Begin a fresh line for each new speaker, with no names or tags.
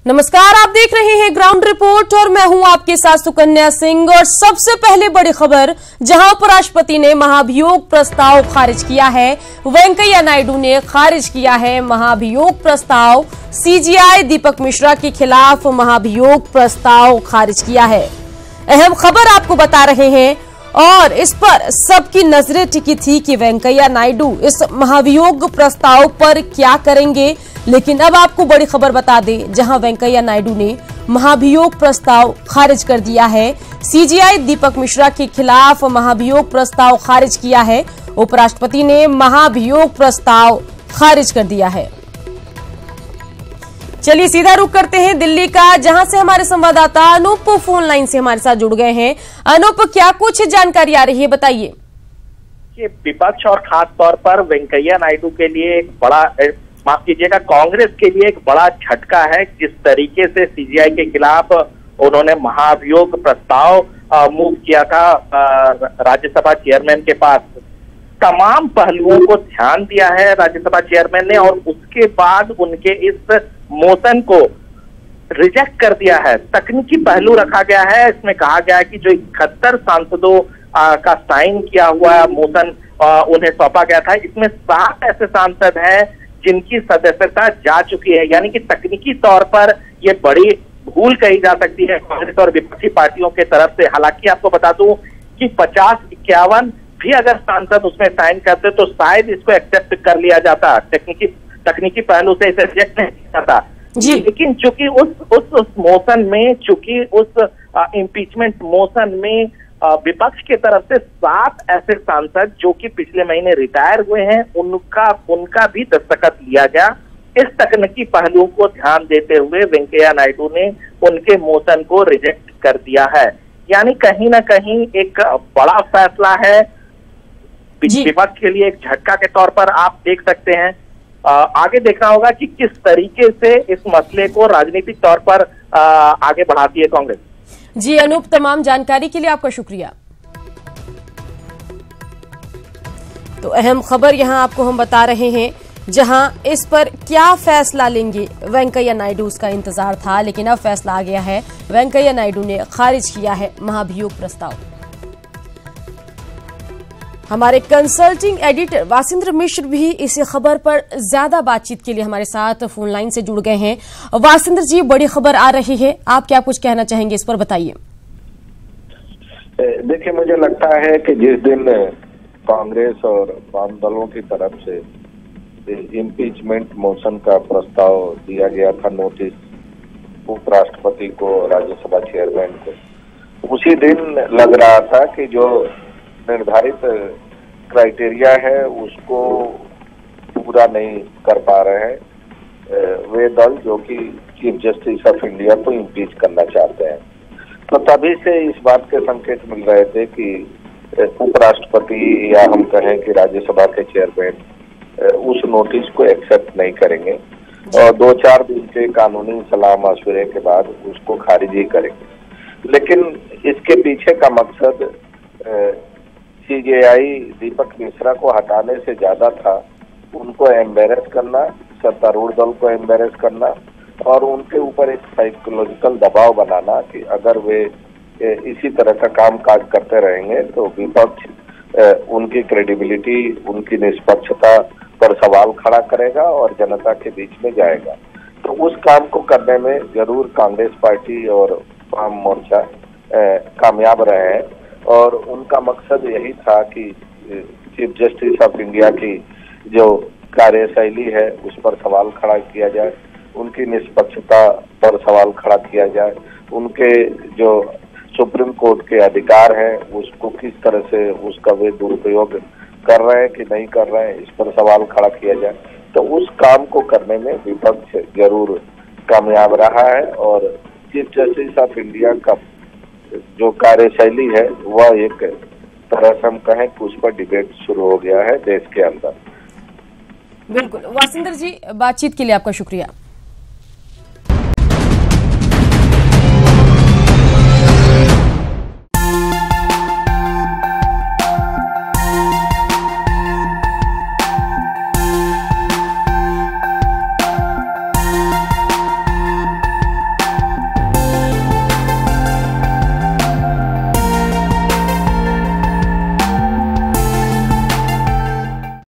नमस्कार, आप देख रहे हैं ग्राउंड रिपोर्ट और मैं हूं आपके साथ सुकन्या सिंह। और सबसे पहले बड़ी खबर, जहां उपराष्ट्रपति ने महाभियोग प्रस्ताव खारिज किया है। वेंकैया नायडू ने खारिज किया है महाभियोग प्रस्ताव। सीजेआई दीपक मिश्रा के खिलाफ महाभियोग प्रस्ताव खारिज किया है। अहम खबर आपको बता रहे हैं और इस पर सबकी नजरें टिकी थी कि वेंकैया नायडू इस महाभियोग प्रस्ताव पर क्या करेंगे। लेकिन अब आपको बड़ी खबर बता दें, जहां वेंकैया नायडू ने महाभियोग प्रस्ताव खारिज कर दिया है। सीजेआई दीपक मिश्रा के खिलाफ महाभियोग प्रस्ताव खारिज किया है। उपराष्ट्रपति ने महाभियोग प्रस्ताव खारिज कर दिया है। चलिए सीधा रुख करते हैं दिल्ली का, जहां से हमारे संवाददाता अनूप फोन लाइन से हमारे साथ जुड़ गए हैं। अनूप, क्या कुछ जानकारी आ रही है, बताइए।
विपक्ष और खास तौर पर वेंकैया नायडू के लिए एक बड़ा, माफ कीजिएगा, कांग्रेस के लिए एक बड़ा झटका है। जिस तरीके से सीजेआई के खिलाफ उन्होंने महाभियोग प्रस्ताव मूव किया था राज्यसभा चेयरमैन के पास, तमाम पहलुओं को ध्यान दिया है राज्यसभा चेयरमैन ने और उसके बाद उनके इस मोशन को रिजेक्ट कर दिया है। तकनीकी पहलू रखा गया है। इसमें कहा गया है कि जो 71 सांसदों का साइन किया हुआ मोशन उन्हें सौंपा गया था, इसमें 7 ऐसे सांसद हैं जिनकी सदस्यता जा चुकी है। यानी कि तकनीकी तौर पर यह बड़ी भूल कही जा सकती है कांग्रेस और विपक्षी पार्टियों के तरफ से। हालांकि आपको बता दूं कि 50-51 भी अगर सांसद उसमें साइन करते तो शायद इसको एक्सेप्ट कर लिया जाता, तकनीकी पहलू से इसे रिजेक्ट नहीं किया जाता। लेकिन चूंकि उस मोशन में, चूंकि उस इम्पीचमेंट मोशन में विपक्ष की तरफ से 7 ऐसे सांसद जो कि पिछले महीने रिटायर हुए हैं, उनका भी दस्तखत लिया गया। इस तकनीकी पहलुओं को ध्यान देते हुए वेंकैया नायडू ने उनके मोशन को रिजेक्ट कर दिया है। यानी कहीं ना कहीं एक बड़ा फैसला है विपक्ष के लिए, एक झटका के तौर पर आप देख सकते हैं। आगे देखना होगा कि किस तरीके से इस मसले को राजनीतिक तौर पर आगे बढ़ाती है कांग्रेस।
जी अनूप, तमाम जानकारी के लिए आपका शुक्रिया। तो अहम खबर यहां आपको हम बता रहे हैं, जहां इस पर क्या फैसला लेंगे वेंकैया नायडू, उसका इंतजार था। लेकिन अब फैसला आ गया है, वेंकैया नायडू ने खारिज किया है महाभियोग प्रस्ताव। हमारे कंसल्टिंग एडिटर वासिंद्र मिश्र भी इस खबर पर ज्यादा बातचीत के लिए हमारे साथ फोन लाइन से जुड़ गए हैं। वासिंद्र जी, बड़ी खबर आ रही है, आप क्या कुछ कहना चाहेंगे इस पर, बताइए।
देखिए, मुझे लगता है कि जिस दिन कांग्रेस और वाम दलों की तरफ से इम्पीचमेंट मोशन का प्रस्ताव दिया गया था, नोटिस उपराष्ट्रपति को, राज्यसभा चेयरमैन को, उसी दिन लग रहा था कि जो निर्धारित क्राइटेरिया है उसको पूरा नहीं कर पा रहे हैं वे दल जो कि चीफ जस्टिस ऑफ इंडिया को इम्पीच करना चाहते हैं। तो तभी से इस बात के संकेत मिल रहे थे कि उपराष्ट्रपति या हम कहें कि राज्यसभा के चेयरमैन उस नोटिस को एक्सेप्ट नहीं करेंगे और 2-4 दिन के कानूनी सलाह मशवरे के बाद उसको खारिज ही करेंगे। लेकिन इसके पीछे का मकसद सीजेआई दीपक मिश्रा को हटाने से ज्यादा था उनको एम्बेरस करना, सत्तारूढ़ दल को एम्बेरस करना और उनके ऊपर एक साइकोलॉजिकल दबाव बनाना कि अगर वे इसी तरह का काम काज करते रहेंगे तो विपक्ष उनकी क्रेडिबिलिटी, उनकी निष्पक्षता पर सवाल खड़ा करेगा और जनता के बीच में जाएगा। तो उस काम को करने में जरूर कांग्रेस पार्टी और वाम मोर्चा कामयाब रहे हैं और उनका मकसद यही था कि चीफ जस्टिस ऑफ इंडिया की जो कार्यशैली है उस पर सवाल खड़ा किया जाए, उनकी निष्पक्षता पर सवाल खड़ा किया जाए, उनके जो सुप्रीम कोर्ट के अधिकार हैं उसको किस तरह से उसका वे दुरुपयोग कर रहे हैं कि नहीं कर रहे हैं, इस पर सवाल खड़ा किया जाए। तो उस काम को करने में विपक्ष जरूर कामयाब रहा है और चीफ जस्टिस ऑफ इंडिया का जो कार्यशैली है वह एक तरह से हम कहें कि उस पर डिबेट शुरू हो गया है देश के अंदर।
बिल्कुल वासिंदर जी, बातचीत के लिए आपका शुक्रिया।